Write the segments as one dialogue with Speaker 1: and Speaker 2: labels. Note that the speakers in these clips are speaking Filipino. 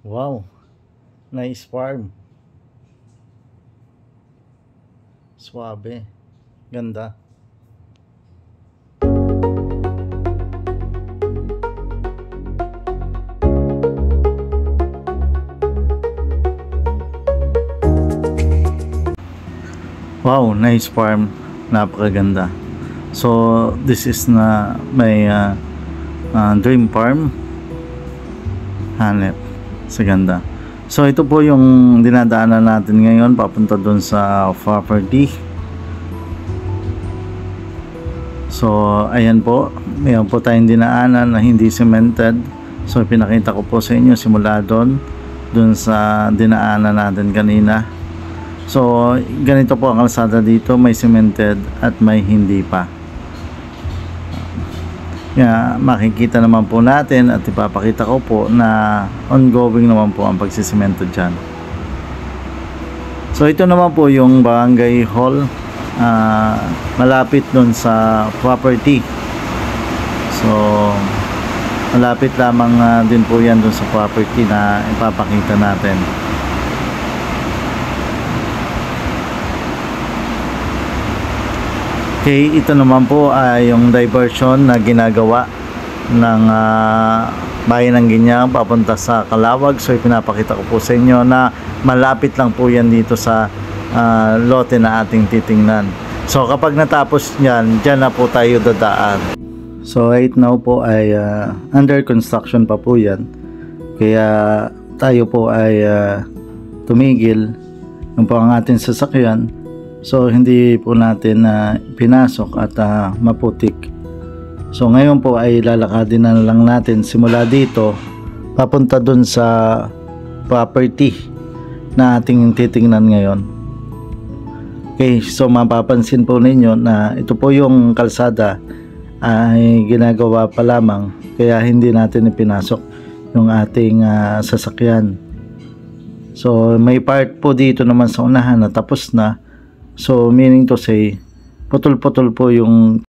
Speaker 1: Wow, nice farm. Swabe. Ganda. Wow, nice farm. Napakaganda. So, this is na may dream farm. Hanep. Sa ganda. So, ito po yung dinadaanan natin ngayon papunta doon sa property. So, ayan po. Mayroon po tayong dinaanan na hindi cemented. So, pinakita ko po sa inyo simula doon sa dinaanan natin kanina. So, ganito po ang kalsada dito, may cemented at may hindi pa. Makikita naman po natin at ipapakita ko po na ongoing naman po ang pagsisemento dyan. So, ito naman po yung barangay hall, malapit dun sa property. So, malapit lamang din po yan dun sa property na ipapakita natin. Okay, ito naman po ay yung diversion na ginagawa ng bayan ng Ginyang papunta sa Calawag. So ipinapakita ko po sa inyo na malapit lang po yan dito sa lote na ating titingnan. So kapag natapos yan, dyan na po tayo dadaan. So right now po ay under construction pa po yan. Kaya tayo po ay tumigil yung po ang ating sasakyan. So hindi po natin pinasok at maputik. So ngayon po ay lalakadin na lang natin simula dito papunta dun sa property na ating titingnan ngayon. Okay, so mapapansin po ninyo na ito po yung kalsada ay ginagawa pa lamang, kaya hindi natin ipinasok yung ating sasakyan. So may part po dito naman sa unahan na tapos na. So meaning to say, putol-putol po yung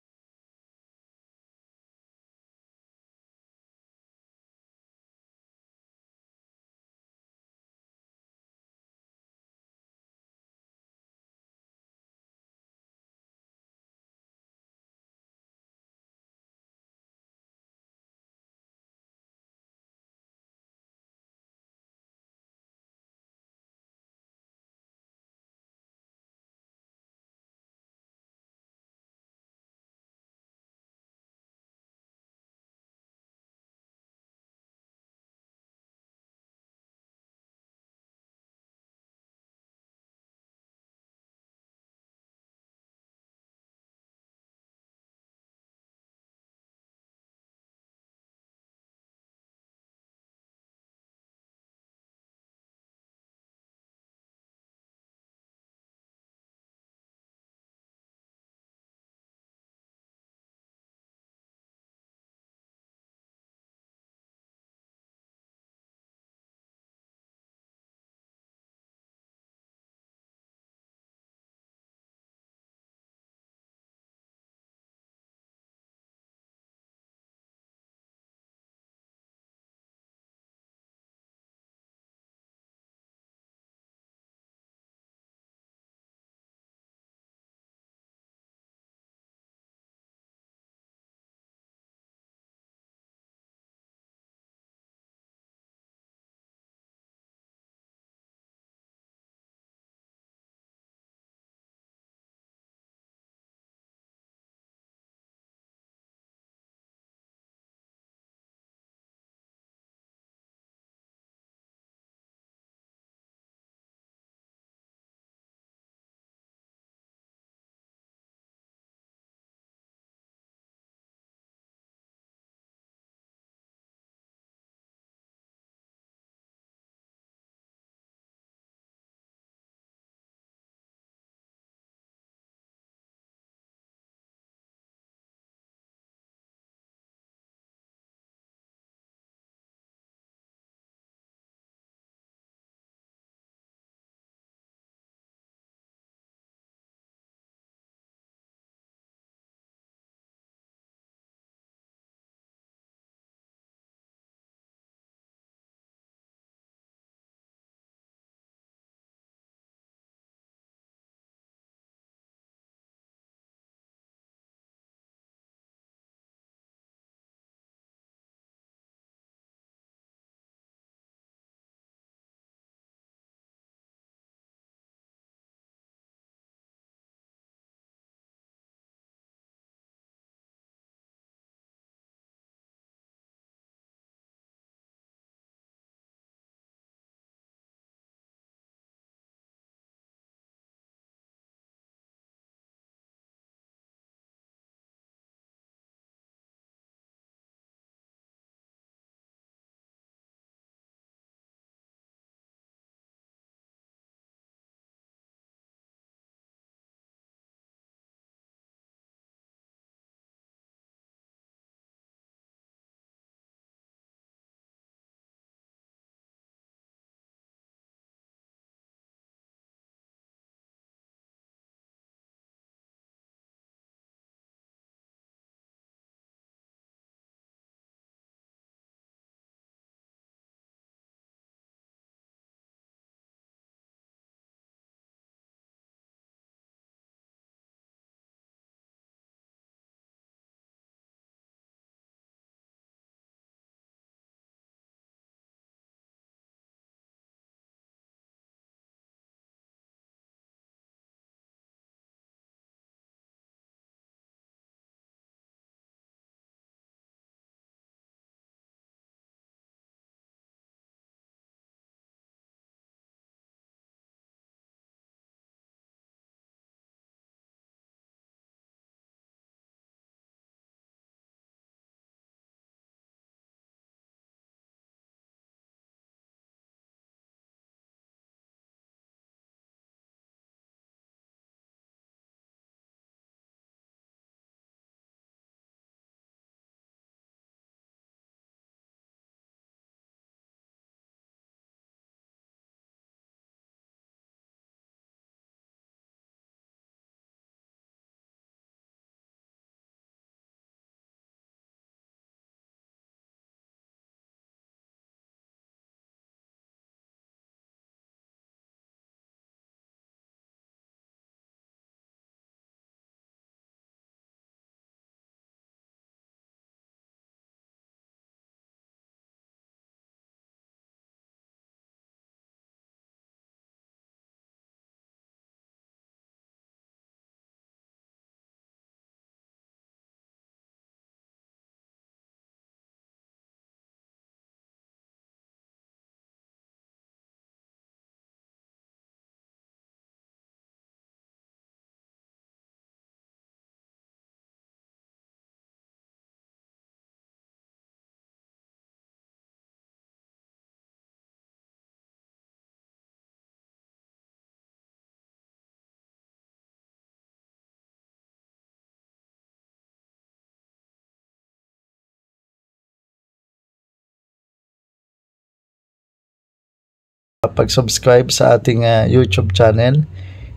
Speaker 1: pag-subscribe sa ating YouTube channel.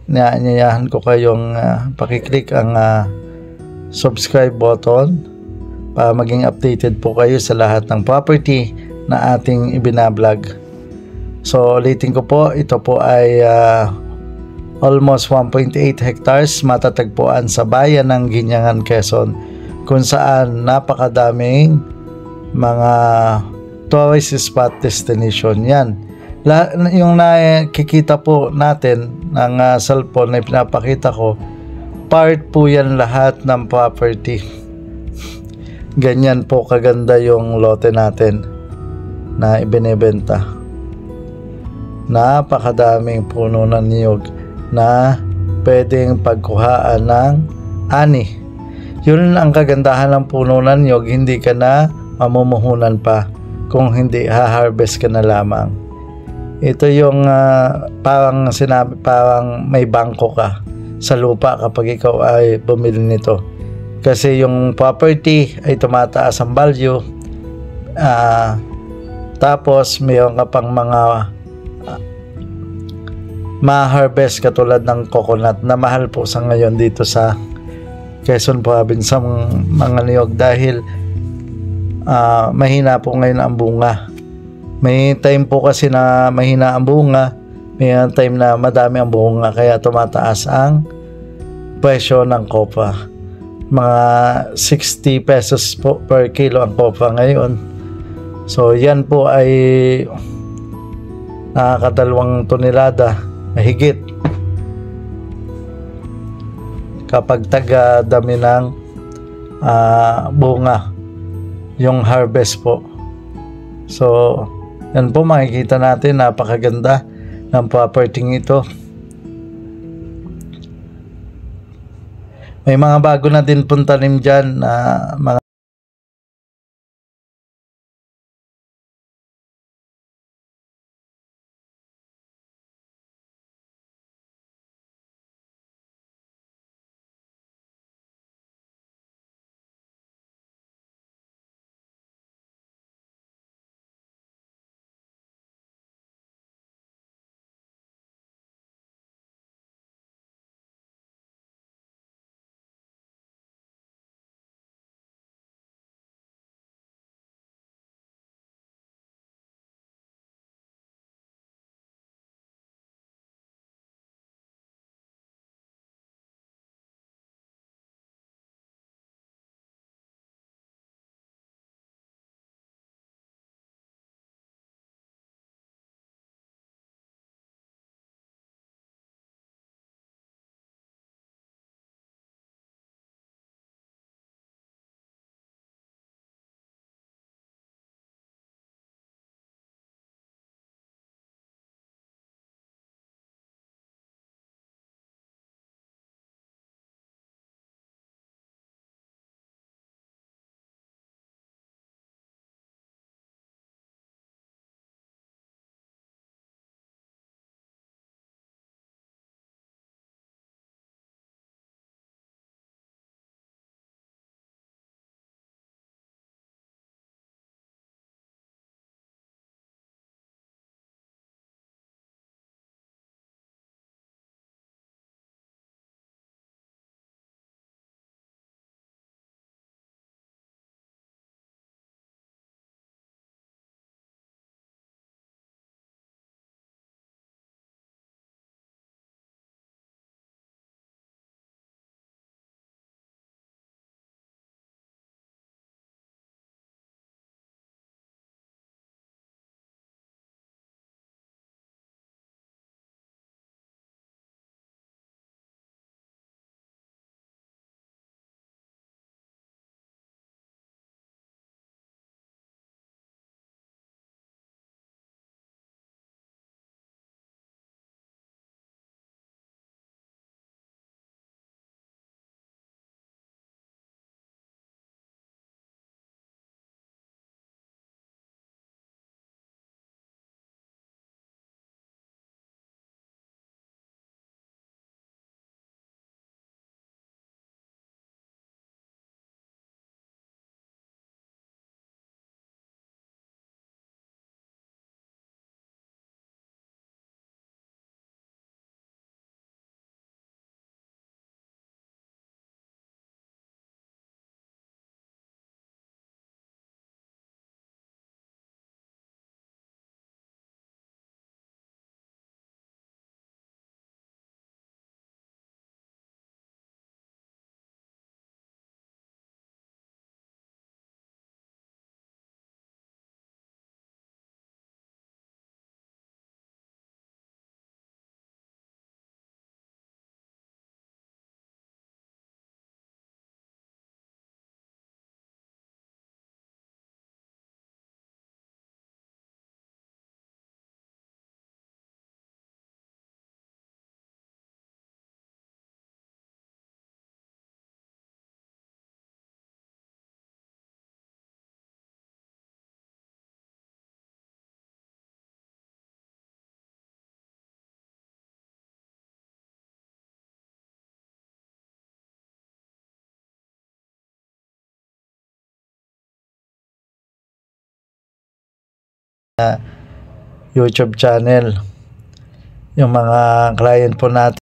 Speaker 1: Inaanyayahan ko kayong pakiclick ang subscribe button para maging updated po kayo sa lahat ng property na ating ibinablog. So ulitin ko po, ito po ay almost 1.8 hectares matatagpuan sa bayan ng Guiangan, Quezon, kung saan napakadaming mga tourist spot destination. Yan. Yung nakikita po natin ng cellphone na pinapakita ko, part po yan lahat ng property. Ganyan po kaganda yung lote natin na ibinebenta. Napakadaming puno ng niyog na pwedeng pagkuhaan ng ani. Yun ang kagandahan ng puno ng niyog, hindi ka na mamumuhunan pa kung hindi ha-harvest ka na lamang. Ito yung parang sinabi, parang may bangko ka sa lupa kapag ikaw ay bumili nito. Kasi yung property ay tumataas ang value, tapos mayroon ka pang mga ma-harvest katulad ng coconut na mahal po sa ngayon dito sa Quezon Province ang mga niyog dahil mahina po ngayon ang bunga. May time po kasi na mahina ang bunga, may time na madami ang bunga, kaya tumataas ang presyo ng copa. Mga 60 pesos po per kilo ang copa ngayon. So yan po ay nakakadalawang tonelada mahigit kapag taga-dami ng bunga yung harvest po. So yan po, makikita natin, napakaganda ng property ito. May mga bago na din pong tanim dyan na mga YouTube channel. Yung mga client po natin